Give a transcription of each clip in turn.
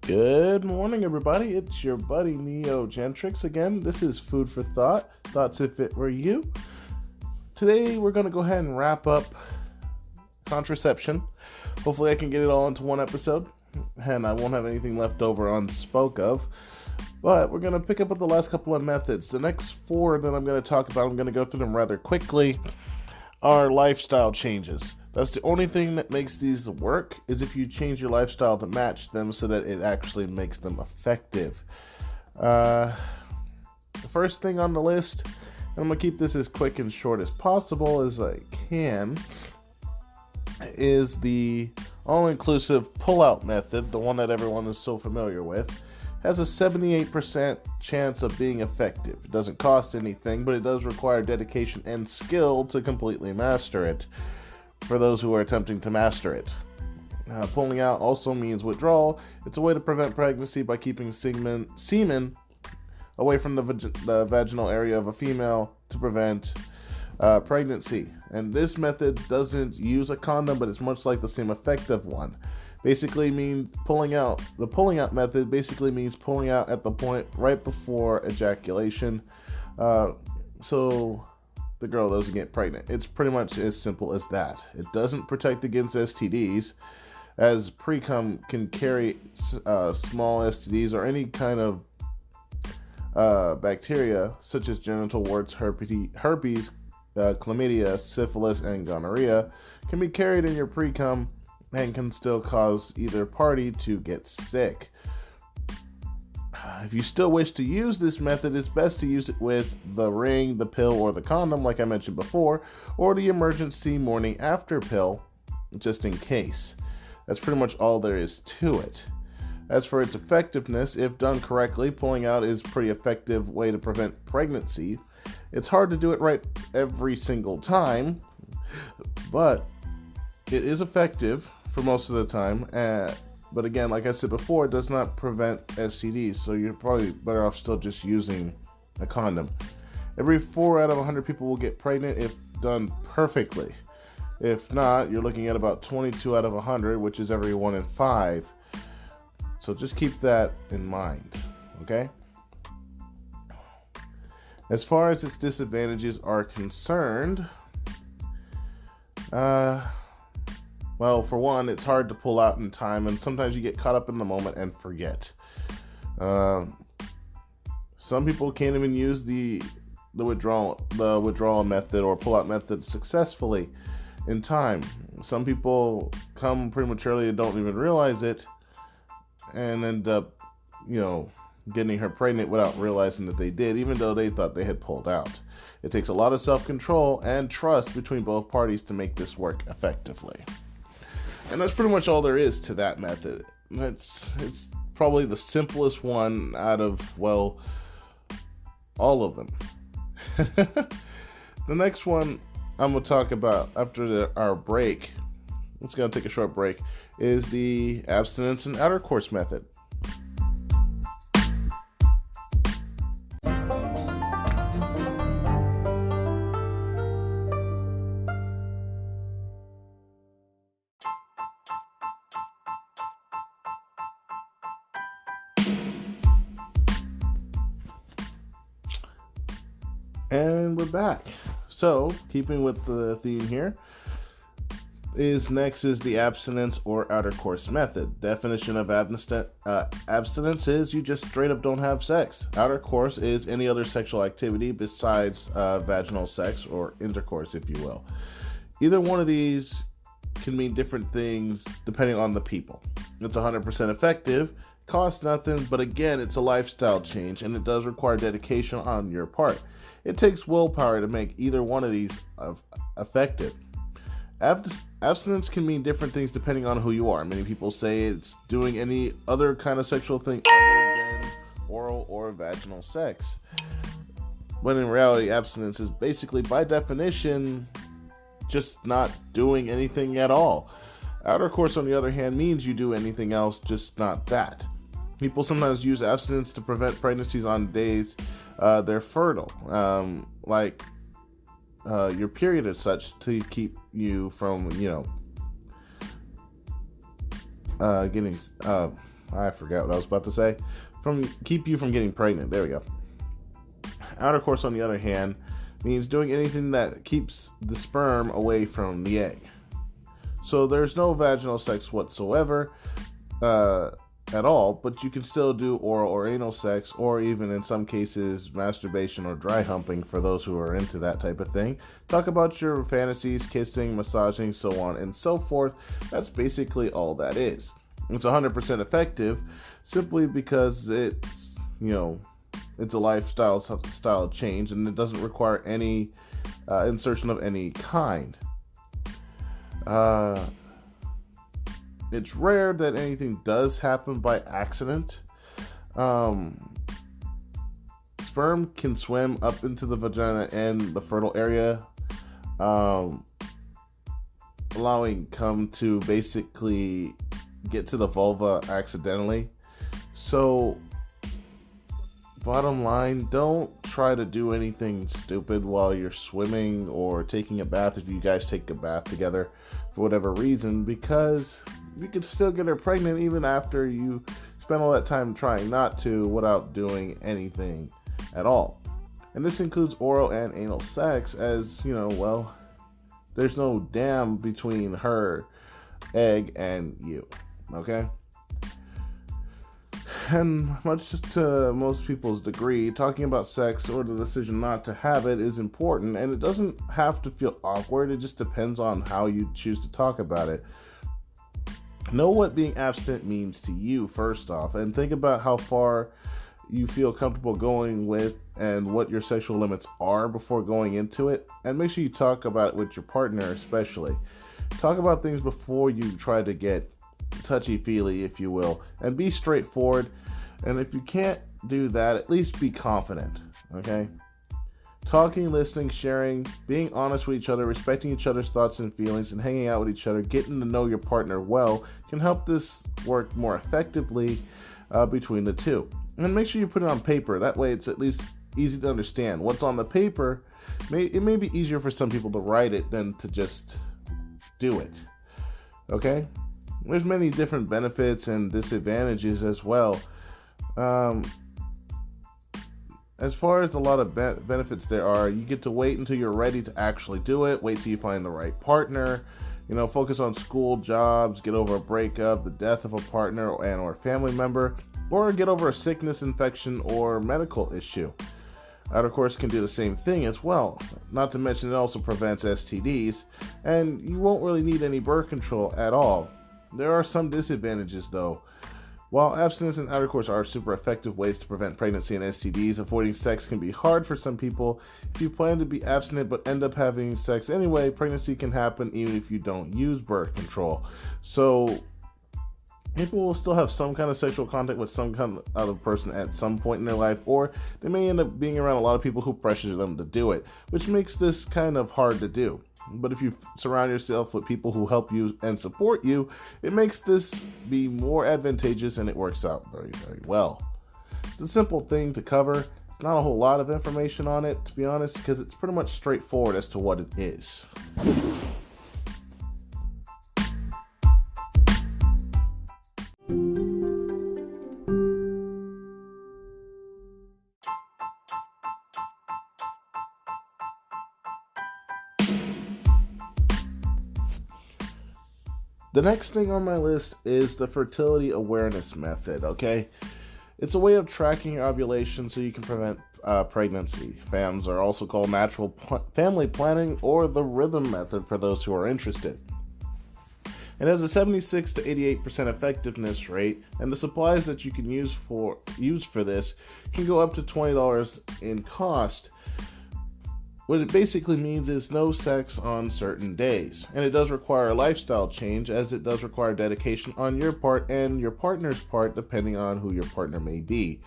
Good morning, everybody. It's your buddy Neo Gentrics again. This is Food for Thought. Thoughts if it were you. Today, we're going to go ahead and wrap up contraception. Hopefully, I can get it all into one episode, and I won't have anything left over unspoke of. But we're going to pick up with the last couple of methods. The next four that I'm going to talk about, I'm going to go through them rather quickly, are lifestyle changes. That's the only thing that makes these work, is if you change your lifestyle to match them so that it actually makes them effective. The first thing on the list, and I'm going to keep this as quick and short as possible as I can, is the all-inclusive pull-out method, the one that everyone is so familiar with. Has a 78% chance of being effective. It doesn't cost anything, but it does require dedication and skill to completely master it. For those who are attempting to master it. Pulling out also means withdrawal. It's a way to prevent pregnancy by keeping semen away from the vaginal area of a female to prevent pregnancy. And this method doesn't use a condom, but it's much like the same effective one. Basically means pulling out. The pulling out method basically means pulling out at the point right before ejaculation. So the girl doesn't get pregnant. It's pretty much as simple as that. It doesn't protect against STDs, as pre-cum can carry small STDs or any kind of bacteria such as genital warts, herpes, chlamydia, syphilis, and gonorrhea can be carried in your pre-cum and can still cause either party to get sick. If you still wish to use this method, it's best to use it with the ring, the pill, or the condom, like I mentioned before, or the emergency morning after pill, just in case. That's pretty much all there is to it. As for its effectiveness, if done correctly, pulling out is a pretty effective way to prevent pregnancy. It's hard to do it right every single time, but it is effective for most of the time. But again, like I said before, it does not prevent STDs, so you're probably better off still just using a condom. Every 4 out of 100 people will get pregnant if done perfectly. If not, you're looking at about 22 out of 100, which is every 1 in 5. So just keep that in mind, okay? As far as its disadvantages are concerned, well, for one, it's hard to pull out in time, and sometimes you get caught up in the moment and forget. Some people can't even use the withdrawal method or pull-out method successfully in time. Some people come prematurely and don't even realize it, and end up, getting her pregnant without realizing that they did, even though they thought they had pulled out. It takes a lot of self-control and trust between both parties to make this work effectively. And that's pretty much all there is to that method. It's probably the simplest one out of, well, all of them. The next one I'm going to talk about after our break, it's going to take a short break, is the abstinence and outercourse method. And we're back. So, keeping with the theme here, is the abstinence or outercourse method. Definition of abstinence is you just straight up don't have sex. Outercourse is any other sexual activity besides vaginal sex or intercourse, if you will. Either one of these can mean different things depending on the people. It's 100% effective, costs nothing, but again, it's a lifestyle change and it does require dedication on your part. It takes willpower to make either one of these effective. Abstinence can mean different things depending on who you are. Many people say it's doing any other kind of sexual thing other than oral or vaginal sex. When in reality, abstinence is basically, by definition, just not doing anything at all. Outercourse, on the other hand, means you do anything else, just not that. People sometimes use abstinence to prevent pregnancies on days they're fertile, like your period as such, to keep you from, getting I forgot what I was about to say. Keep you from getting pregnant. There we go. Outercourse, on the other hand, means doing anything that keeps the sperm away from the egg. So there's no vaginal sex whatsoever at all, but you can still do oral or anal sex, or even in some cases masturbation or dry humping for those who are into that type of thing. Talk about your fantasies, kissing, massaging, so on and so forth. That's basically all that is. It's 100% effective simply because it's a lifestyle style change, and it doesn't require any insertion of any kind. It's rare that anything does happen by accident. Sperm can swim up into the vagina and the fertile area, allowing cum to basically get to the vulva accidentally. So, bottom line, don't try to do anything stupid while you're swimming or taking a bath, if you guys take a bath together for whatever reason, because you could still get her pregnant even after you spend all that time trying not to, without doing anything at all. And this includes oral and anal sex, as there's no dam between her egg and you, okay? And much to most people's degree, talking about sex or the decision not to have it is important, and it doesn't have to feel awkward. It just depends on how you choose to talk about it. Know what being abstinent means to you, first off, and think about how far you feel comfortable going with and what your sexual limits are before going into it. And make sure you talk about it with your partner especially. Talk about things before you try to get touchy-feely, if you will, and be straightforward. And if you can't do that, at least be confident, okay? Talking, listening, sharing, being honest with each other, respecting each other's thoughts and feelings, and hanging out with each other, getting to know your partner well, can help this work more effectively between the two. And make sure you put it on paper. That way it's at least easy to understand. What's on the paper, it may be easier for some people to write it than to just do it, okay? There's many different benefits and disadvantages as well. As far as a lot of benefits there are, you get to wait until you're ready to actually do it. Wait till you find the right partner. Focus on school, jobs, get over a breakup, the death of a partner or family member, or get over a sickness, infection, or medical issue. Outercourse can do the same thing as well. Not to mention it also prevents STDs, and you won't really need any birth control at all. There are some disadvantages though. While abstinence and outercourse are super effective ways to prevent pregnancy and STDs, avoiding sex can be hard for some people. If you plan to be abstinent but end up having sex anyway, pregnancy can happen even if you don't use birth control. So people will still have some kind of sexual contact with some kind of other person at some point in their life, or they may end up being around a lot of people who pressure them to do it, which makes this kind of hard to do. But if you surround yourself with people who help you and support you, it makes this be more advantageous, and it works out very, very well. It's a simple thing to cover. It's not a whole lot of information on it, to be honest, because it's pretty much straightforward as to what it is. The next thing on my list is the fertility awareness method, okay? It's a way of tracking your ovulation so you can prevent pregnancy. FAMs are also called natural family planning, or the rhythm method for those who are interested. It has a 76 to 88% effectiveness rate, and the supplies that you can use for this can go up to $20 in cost. What it basically means is no sex on certain days. And it does require a lifestyle change, as it does require dedication on your part and your partner's part, depending on who your partner may be.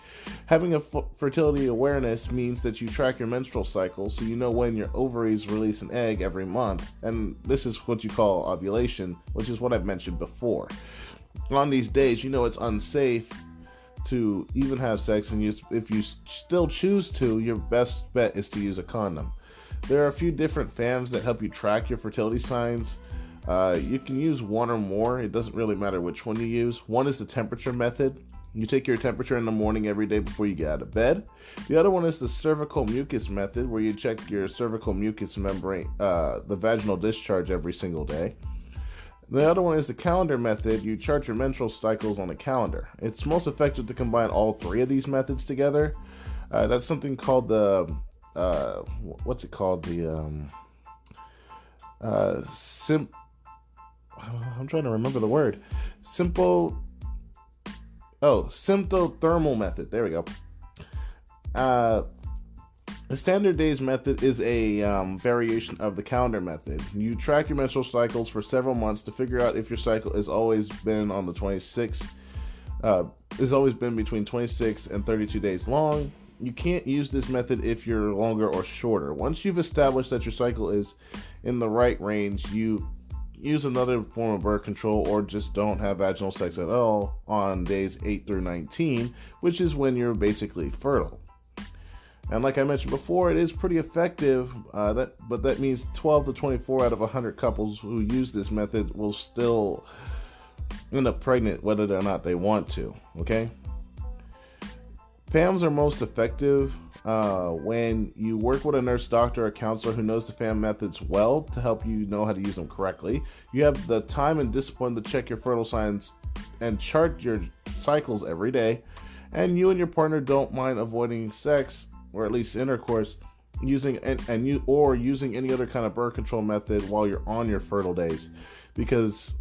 Having a fertility awareness means that you track your menstrual cycle, so you know when your ovaries release an egg every month. And this is what you call ovulation, which is what I've mentioned before. On these days, you know it's unsafe to even have sex, and if you still choose to, your best bet is to use a condom. There are a few different FAMs that help you track your fertility signs. You can use one or more. It doesn't really matter which one you use. One is the temperature method. You take your temperature in the morning every day before you get out of bed. The other one is the cervical mucus method, where you check your cervical mucus membrane, the vaginal discharge every single day. The other one is the calendar method. You chart your menstrual cycles on a calendar. It's most effective to combine all three of these methods together. That's something called the, what's it called? I'm trying to remember the word. Symptothermal method. There we go. The standard days method is a variation of the calendar method. You track your menstrual cycles for several months to figure out if your cycle has always been on the 26, has always been between 26 and 32 days long. You can't use this method if you're longer or shorter. Once you've established that your cycle is in the right range, you use another form of birth control or just don't have vaginal sex at all on days 8 through 19, which is when you're basically fertile. And like I mentioned before, it is pretty effective, but that means 12 to 24 out of 100 couples who use this method will still end up pregnant whether or not they want to, okay? FAMs are most effective when you work with a nurse, doctor, or counselor who knows the FAM methods well to help you know how to use them correctly. You have the time and discipline to check your fertile signs and chart your cycles every day. And you and your partner don't mind avoiding sex, or at least intercourse, using any other kind of birth control method while you're on your fertile days. Because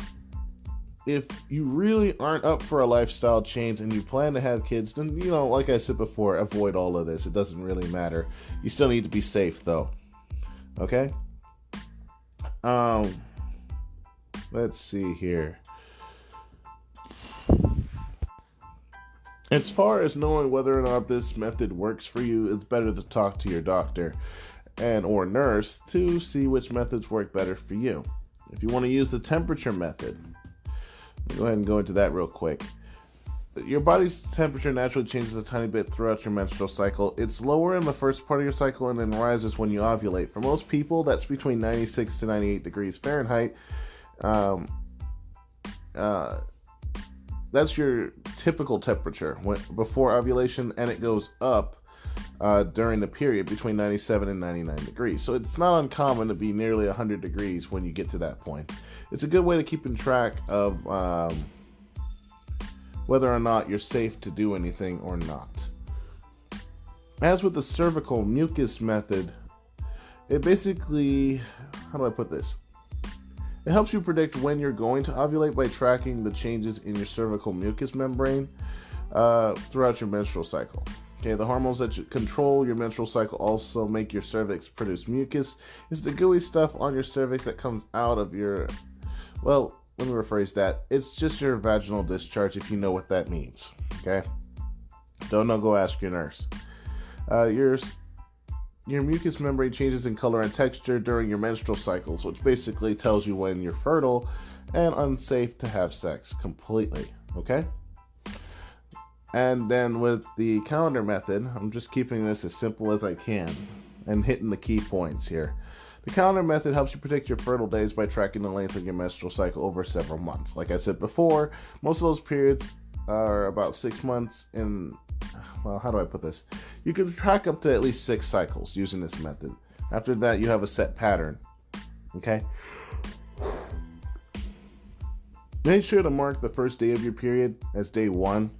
if you really aren't up for a lifestyle change and you plan to have kids, then, like I said before, avoid all of this. It doesn't really matter. You still need to be safe, though. Okay? Let's see here. As far as knowing whether or not this method works for you, it's better to talk to your doctor or nurse to see which methods work better for you. If you want to use the temperature method, go ahead and go into that real quick. Your body's temperature naturally changes a tiny bit throughout your menstrual cycle. It's lower in the first part of your cycle and then rises when you ovulate. For most people, that's between 96 to 98 degrees Fahrenheit. That's your typical temperature before ovulation, and it goes up during the period between 97 and 99 degrees. So it's not uncommon to be nearly 100 degrees when you get to that point. It's a good way to keep in track of whether or not you're safe to do anything or not. As with the cervical mucus method, it basically, how do I put this? It helps you predict when you're going to ovulate by tracking the changes in your cervical mucus membrane throughout your menstrual cycle. Okay, the hormones that control your menstrual cycle also make your cervix produce mucus. It's the gooey stuff on your cervix that comes out of your, well, let me rephrase that. It's just your vaginal discharge, if you know what that means. Okay? Don't know, go ask your nurse. Your mucous membrane changes in color and texture during your menstrual cycles, which basically tells you when you're fertile and unsafe to have sex completely, okay? And then with the calendar method, I'm just keeping this as simple as I can and hitting the key points here. The calendar method helps you predict your fertile days by tracking the length of your menstrual cycle over several months. Like I said before, most of those periods are about 6 months in, well, how do I put this? You can track up to at least 6 cycles using this method. After that, you have a set pattern. Okay? Make sure to mark the first day of your period as day 1.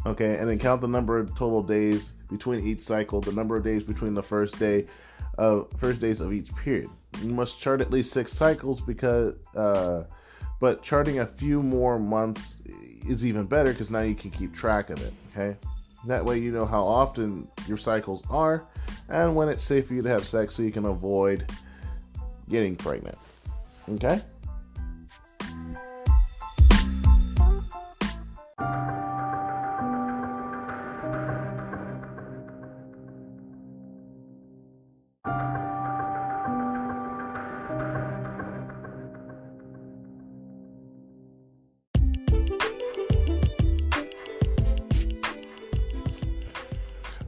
Okay, and then count the number of total days between each cycle, the number of days between the first days of each period. You must chart at least 6 cycles but charting a few more months is even better because now you can keep track of it, okay? That way you know how often your cycles are and when it's safe for you to have sex so you can avoid getting pregnant, okay?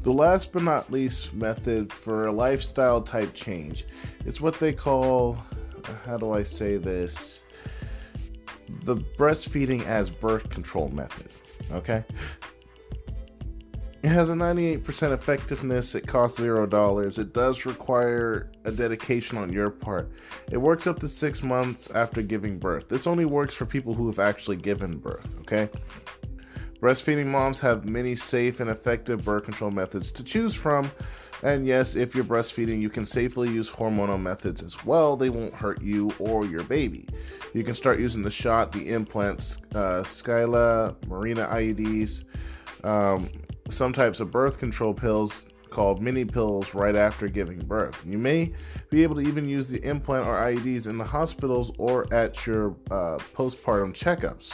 The last but not least method for a lifestyle type change, it's what they call how do I say this? The breastfeeding as birth control method, okay? It has a 98% effectiveness. It costs $0. It does require a dedication on your part. It works up to 6 months after giving birth. This only works for people who have actually given birth, okay? Breastfeeding moms have many safe and effective birth control methods to choose from. And yes, if you're breastfeeding, you can safely use hormonal methods as well. They won't hurt you or your baby. You can start using the shot, the implants, Skyla, Mirena IUDs, some types of birth control pills called mini pills right after giving birth. You may be able to even use the implant or IUDs in the hospitals or at your postpartum checkups.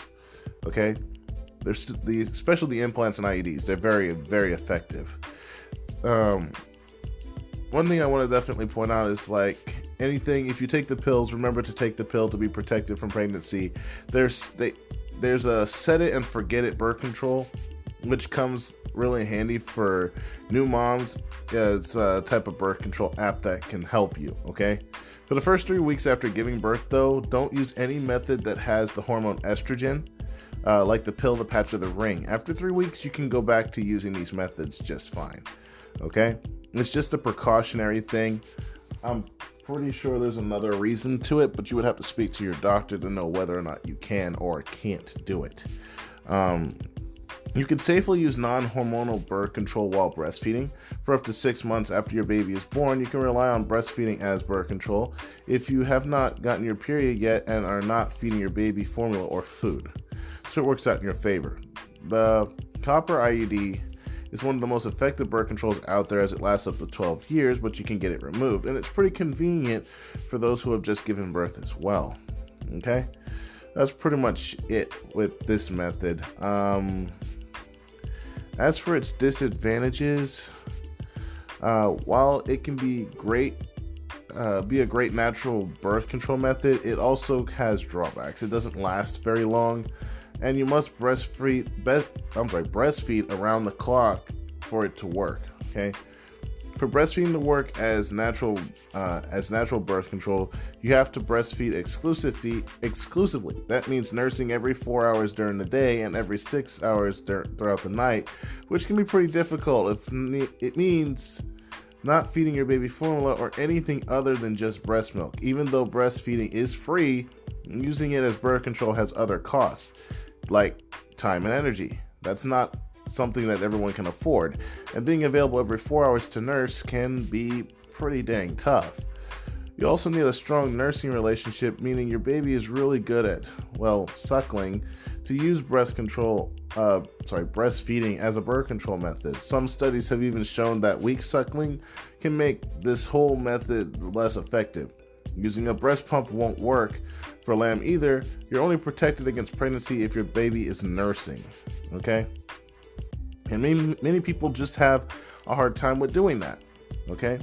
Okay, there's especially the implants and IUDs. They're very, very effective. One thing I want to definitely point out is like anything, if you take the pills, remember to take the pill to be protected from pregnancy. There's a set it and forget it birth control, which comes really handy for new moms. It's a type of birth control app that can help you, okay? For the first 3 weeks after giving birth, though, don't use any method that has the hormone estrogen, like the pill, the patch, or the ring. After 3 weeks, you can go back to using these methods just fine, okay? It's just a precautionary thing. I'm pretty sure there's another reason to it, but you would have to speak to your doctor to know whether or not you can or can't do it. You can safely use non-hormonal birth control while breastfeeding. For up to 6 months after your baby is born, you can rely on breastfeeding as birth control if you have not gotten your period yet and are not feeding your baby formula or food. So it works out in your favor. The copper IUD is one of the most effective birth controls out there, as it lasts up to 12 years, but you can get it removed. And it's pretty convenient for those who have just given birth as well. Okay? That's pretty much it with this method. As for its disadvantages, while it can be a great natural birth control method, it also has drawbacks. It doesn't last very long, and you must breastfeed around the clock for it to work. Okay, for breastfeeding to work as natural birth control, you have to breastfeed exclusively. That means nursing every 4 hours during the day and every 6 hours throughout the night, which can be pretty difficult. It means not feeding your baby formula or anything other than just breast milk. Even though breastfeeding is free, using it as birth control has other costs, like time and energy. That's not something that everyone can afford, and being available every 4 hours to nurse can be pretty dang tough. You also need a strong nursing relationship, meaning your baby is really good at, suckling, to use breastfeeding as a birth control method. Some studies have even shown that weak suckling can make this whole method less effective. Using a breast pump won't work for lamb either. You're only protected against pregnancy if your baby is nursing, okay? And many people just have a hard time with doing that, okay?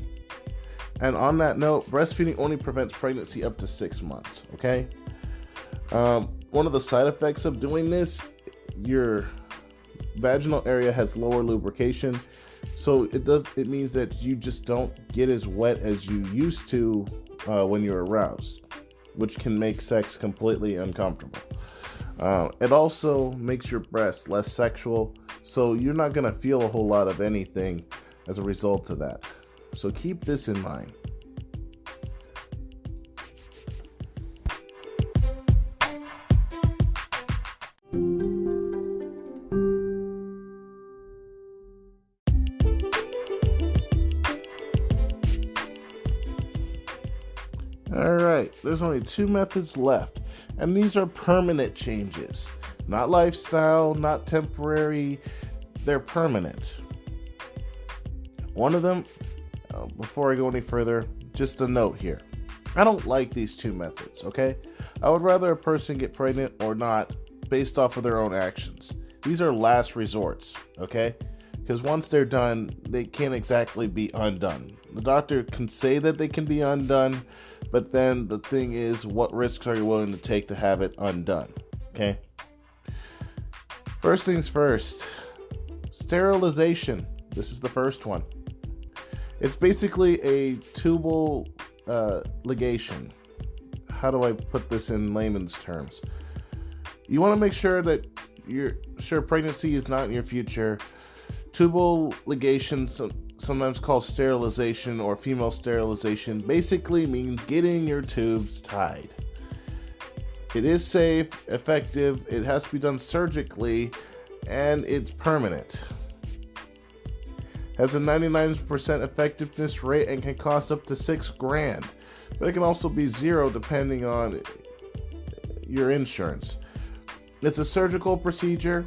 And on that note, breastfeeding only prevents pregnancy up to 6 months, okay? One of the side effects of doing this, your vaginal area has lower lubrication, so it means that you just don't get as wet as you used to when you're aroused, which can make sex completely uncomfortable. It also makes your breast less sexual, so you're not going to feel a whole lot of anything as a result of that. So keep this in mind. Alright, there's only 2 methods left, and these are permanent changes. Not lifestyle, not temporary, they're permanent. One of them, before I go any further, just a note here. I don't like these 2 methods, okay? I would rather a person get pregnant or not based off of their own actions. These are last resorts, okay? Because once they're done, they can't exactly be undone. The doctor can say that they can be undone, but then the thing is, what risks are you willing to take to have it undone, okay? First things first, sterilization. This is the first one. It's basically a tubal ligation. how do I put this in layman's terms? You want to make sure that you're sure pregnancy is not in your future. Tubal ligation, sometimes called sterilization or female sterilization, basically means getting your tubes tied. It is safe, effective, it has to be done surgically, and it's permanent. Has a 99% effectiveness rate and can cost up to $6,000, but it can also be zero depending on your insurance. It's a surgical procedure.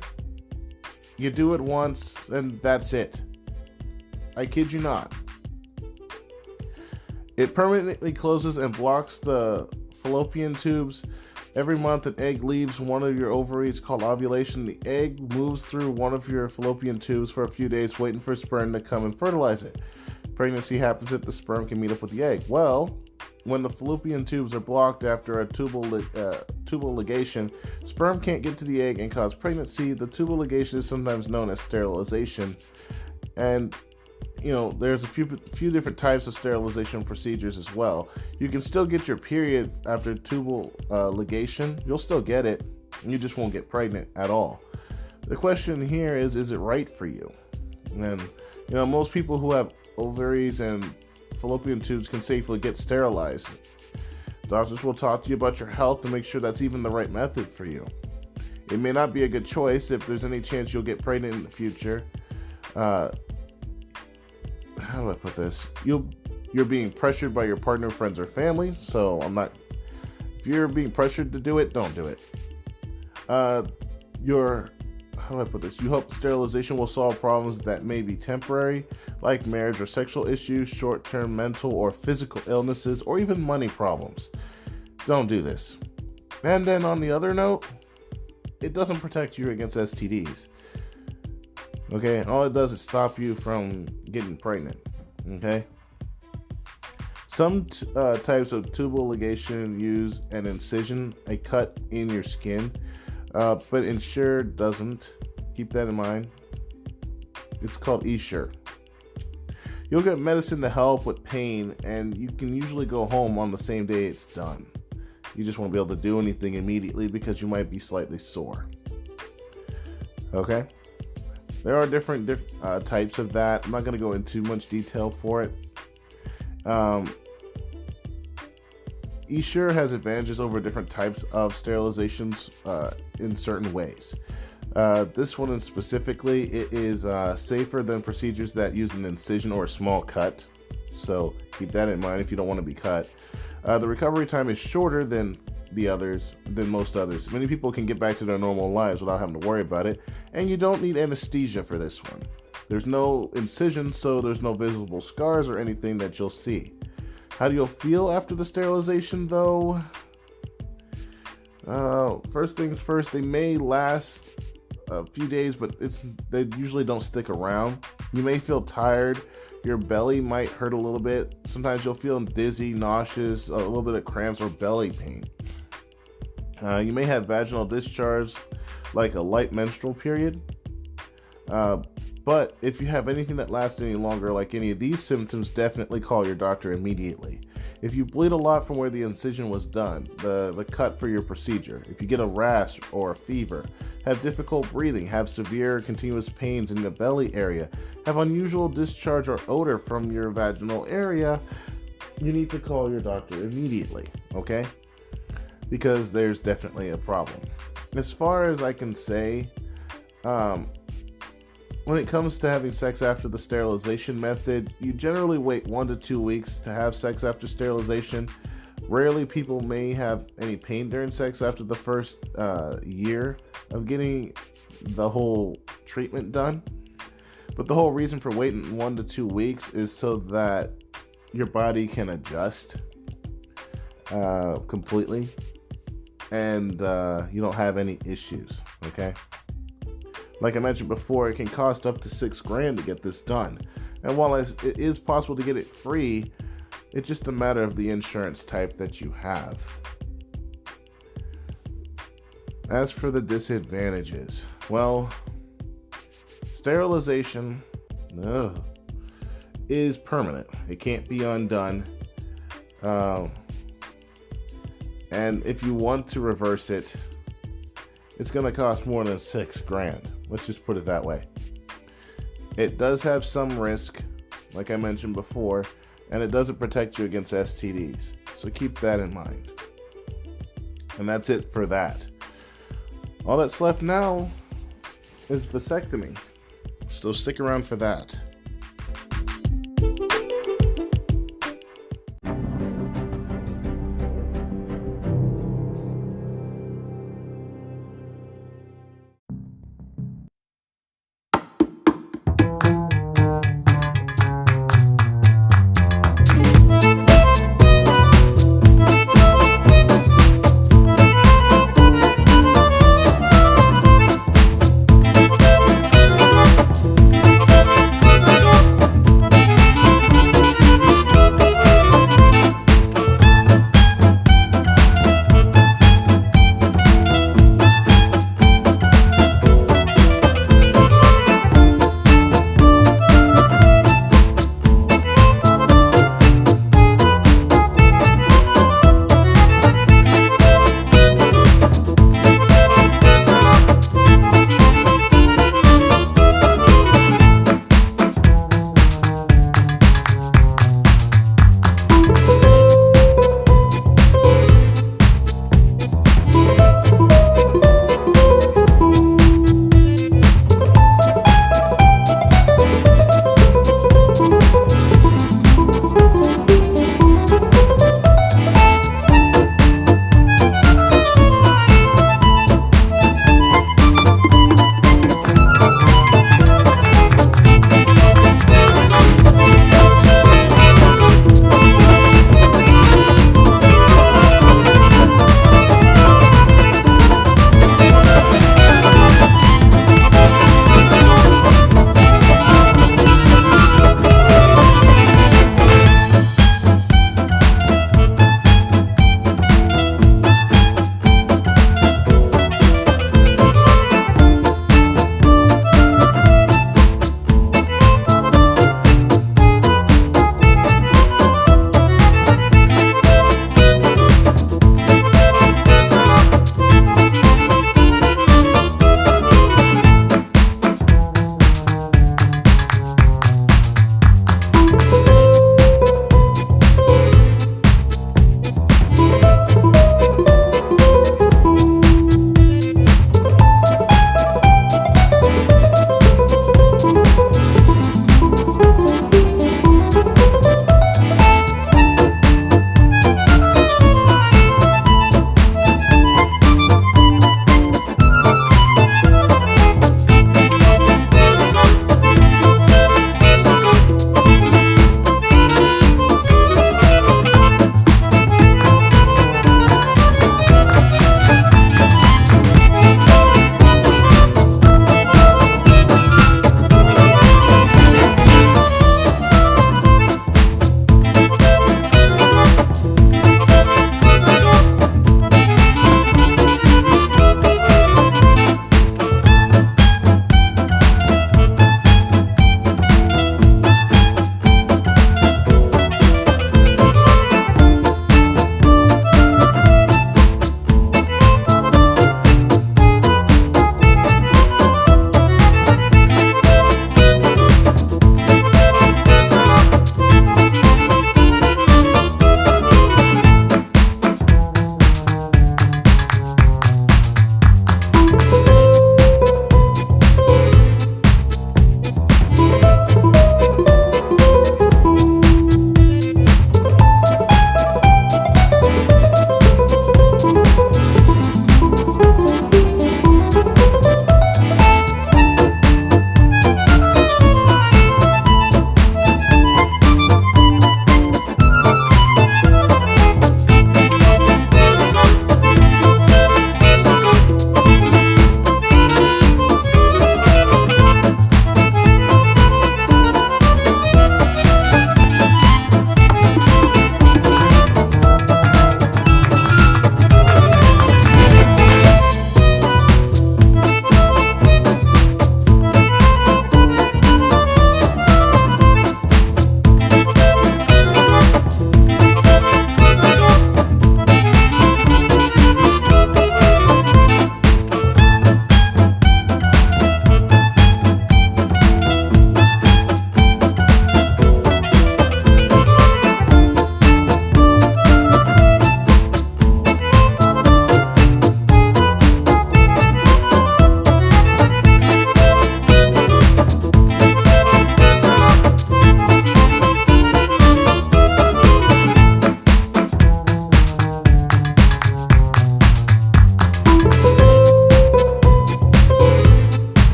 You do it once and that's it. I kid you not. It permanently closes and blocks the fallopian tubes. Every month an egg leaves one of your ovaries called ovulation. The egg moves through one of your fallopian tubes for a few days waiting for sperm to come and fertilize it. Pregnancy happens if the sperm can meet up with the egg. Well, when the fallopian tubes are blocked after a tubal ligation, sperm can't get to the egg and cause pregnancy. The tubal ligation is sometimes known as sterilization. And there's a few different types of sterilization procedures as well. You can still get your period after tubal ligation. You'll still get it. You just won't get pregnant at all. The question here is it right for you? And, most people who have ovaries and fallopian tubes can safely get sterilized. Doctors will talk to you about your health and make sure that's even the right method for you. It may not be a good choice if there's any chance you'll get pregnant in the future. How do I put this? You're being pressured by your partner, friends, or family. So if you're being pressured to do it, don't do it. How do I put this? You hope sterilization will solve problems that may be temporary, like marriage or sexual issues, short-term mental or physical illnesses, or even money problems. Don't do this. And then on the other note, it doesn't protect you against STDs. Okay, all it does is stop you from getting pregnant. Okay. Some types of tubal ligation use an incision, a cut in your skin, but Ensure doesn't. Keep that in mind. It's called Esure. You'll get medicine to help with pain, and you can usually go home on the same day it's done. You just won't be able to do anything immediately because you might be slightly sore. Okay? There are different types of that. I'm not going to go into much detail for it. Esure has advantages over different types of sterilizations in certain ways. This one is specifically, it is safer than procedures that use an incision or a small cut. So keep that in mind if you don't want to be cut. The recovery time is shorter than most others. Many people can get back to their normal lives without having to worry about it, and you don't need anesthesia for this one. There's no incision, so there's no visible scars or anything that you'll see. How do you feel after the sterilization, though? First things first, they may last a few days, but they usually don't stick around. You may feel tired. Your belly might hurt a little bit. Sometimes you'll feel dizzy, nauseous, a little bit of cramps or belly pain. You may have vaginal discharge, like a light menstrual period. But if you have anything that lasts any longer, like any of these symptoms, definitely call your doctor immediately. If you bleed a lot from where the incision was done, the cut for your procedure, if you get a rash or a fever, have difficult breathing, have severe continuous pains in the belly area, have unusual discharge or odor from your vaginal area, you need to call your doctor immediately, okay? Because there's definitely a problem. As far as I can say, when it comes to having sex after the sterilization method, you generally wait 1 to 2 weeks to have sex after sterilization. Rarely people may have any pain during sex after the first year of getting the whole treatment done. But the whole reason for waiting 1 to 2 weeks is so that your body can adjust completely and you don't have any issues, okay? Like I mentioned before, it can cost up to $6,000 to get this done. And while it is possible to get it free, it's just a matter of the insurance type that you have. As for the disadvantages, well, sterilization is permanent. It can't be undone. And if you want to reverse it, it's going to cost more than $6,000. Let's just put it that way. It does have some risk, like I mentioned before, and it doesn't protect you against STDs. So keep that in mind. And that's it for that. All that's left now is vasectomy. So stick around for that.